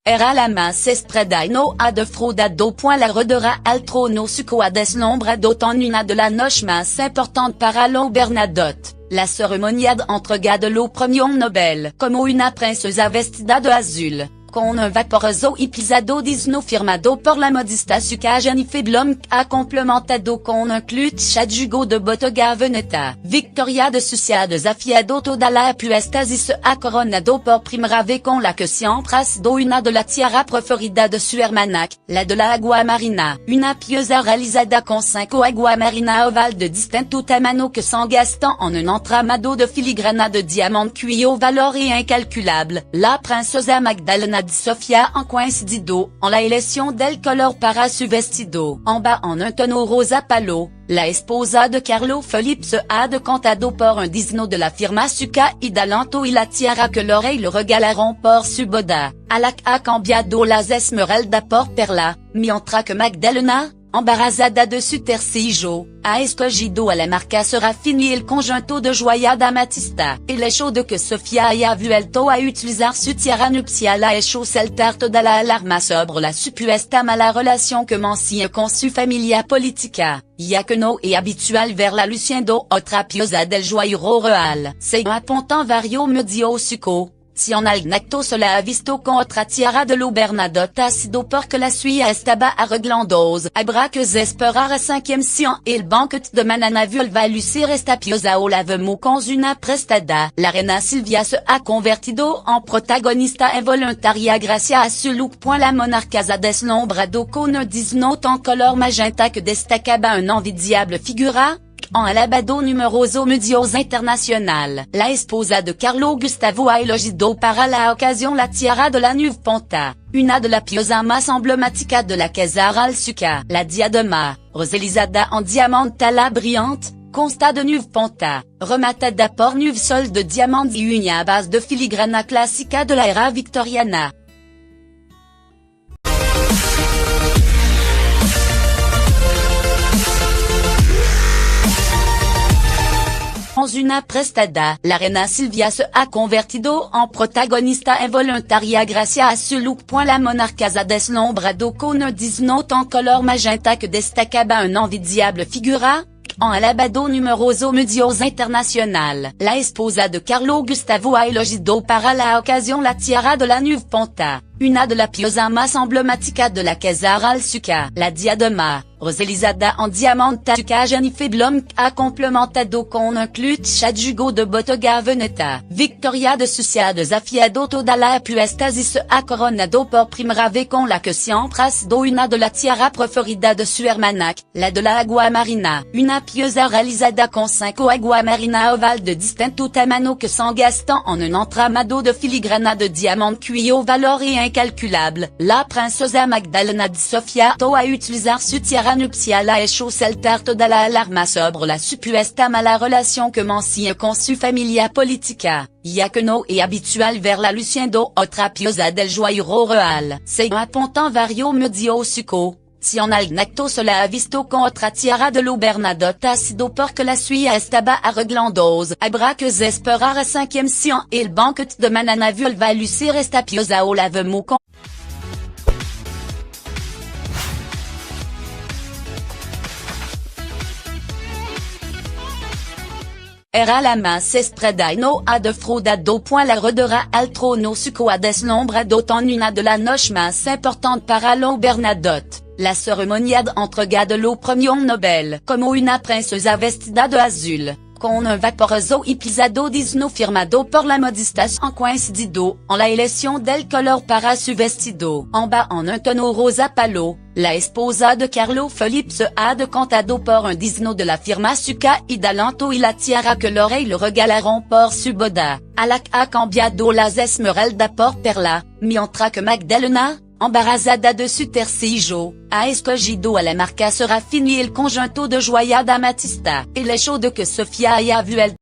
Era la mas espredaino ad fraudado. La redera al trono suco ad eslombrado en una de la noche más importante para lo Bernadotte. La cérémonie entre lo premio Nobel como una princesa vestida de azul, con un vaporoso y pisado disno firmado por la modista suca Jennifer Blum ha complementado con un clutch adjugo de Bottega Veneta. Victoria de Sucia desafiado toda la apuestas y se ha coronado por primera vez con la que siempre ha sido una de la tiara preferida de su hermana, la de la agua marina. Una pieza realizada con 5 agua marina ovales de distinto tamaño que s'engastant en un entramado de filigrana de diamant cuyo valor est incalculable. La princesa Magdalena di Sofia en coincidido en la elección del color para su vestido. En bas en un tono rosa palo, la esposa de Carlo Felipe se ha decantado por un disno de la firma Suca y Dalanto y la tiara que l'oreille le regalaron por su boda. A la que ha cambiado las esmeralda por perla, mientras que Magdalena, embarazada de su tercijo, ha escogido a la marca sera fini el conjunto de joya d'amatista. El hecho de que Sofia haya vuelto a utilizar su tiara nupcial ha hecho saltar toda la alarma sobre la supuesta mala relación que mantiene con su familia política, ya que no es habitual verla luciendo otra pieza del joyero real. Según apuntan varios medios suco, si en algún acto se la ha visto con otra tiara de lo Bernadotte ha sido porque la suya estaba arreglando. Habrá que esperar a 5e sion el banquet de mañana vuelva a lucir esta pieza o la vemos con una prestada. La reina Silvia se ha convertido en protagonista involuntaria gracias a su look. La monarca deslumbrado con un disno en color magenta que destacaba un envidiable figura. En alabado numeroso medios internacional, la esposa de Carlo Gustavo ha elogiado para la ocasión la tiara de la Nueva Ponta, una de la pieza más emblemática de la casa real suca. La diadema, realizada en diamantala brillante, consta de Nueva Ponta, rematada por nueve sols de diamants y una base de filigrana clásica de la era victoriana. En una prestada, la reina Silvia se ha convertido en protagonista involuntaria gracias a su look. La monarca deslumbrado con un disno en color magenta que destacaba un envidiable figura. En alabado numeroso medios internacional, la esposa de Carlo Gustavo ha elogiado para la ocasión la tiara de la Nueva Ponta, una de la pieza más emblemática de la casa real suca. La diadema, realizada en diamante suca Jennifer Blum ha complementado con un clutch adjugo de Bottega Veneta. Victoria de Sucia desafiado toda la apuestas y se ha coronado por primera vez con la que siempre ha sido una de la tiara preferida de su hermana, la de la agua marina. Una pieza realizada con 5 agua marina ovales de distinto tamaño que s'engastant en un entramado de filigrana de diamant cuyo valor est incalculable. La princesa Magdalena di Sofia ha utilizar su tiara nupcial ha hecho saltar toda la alarma sobre la supuesta mala relación que mantiene con su familia política, ya que no es habitual verla luciendo otra pieza del joyero real. Según apuntan varios medios suco, si en algún acto se la ha visto con otra tiara de lo Bernadotte ha sido porque la suya estaba arreglando. Habrá que esperar a 5e sion el banquet de mañana vuelva a lucir esta pieza o la vemos con Era la mas espredaino ad fraudado. La redera al trono suco ad eslombrado en una de la noche más importante para lo Bernadotte. La cérémonie entre lo premio Nobel como una princesa vestida de azul, con un vaporoso y pisado disno firmado por la modista en coincidido en la elección del color para su vestido. En bas en un tono rosa palo, la esposa de Carlo Felipe se ha decantado por un disno de la firma Suca y Dalanto y la tiara que l'oreille le regalaron por su boda. A la que ha cambiado las esmeralda por perla, mientras que Magdalena, embarazada de su tercijo, ha escogido a la marca sera fini el conjunto de joya d'amatista. El hecho de que Sofia haya vuelto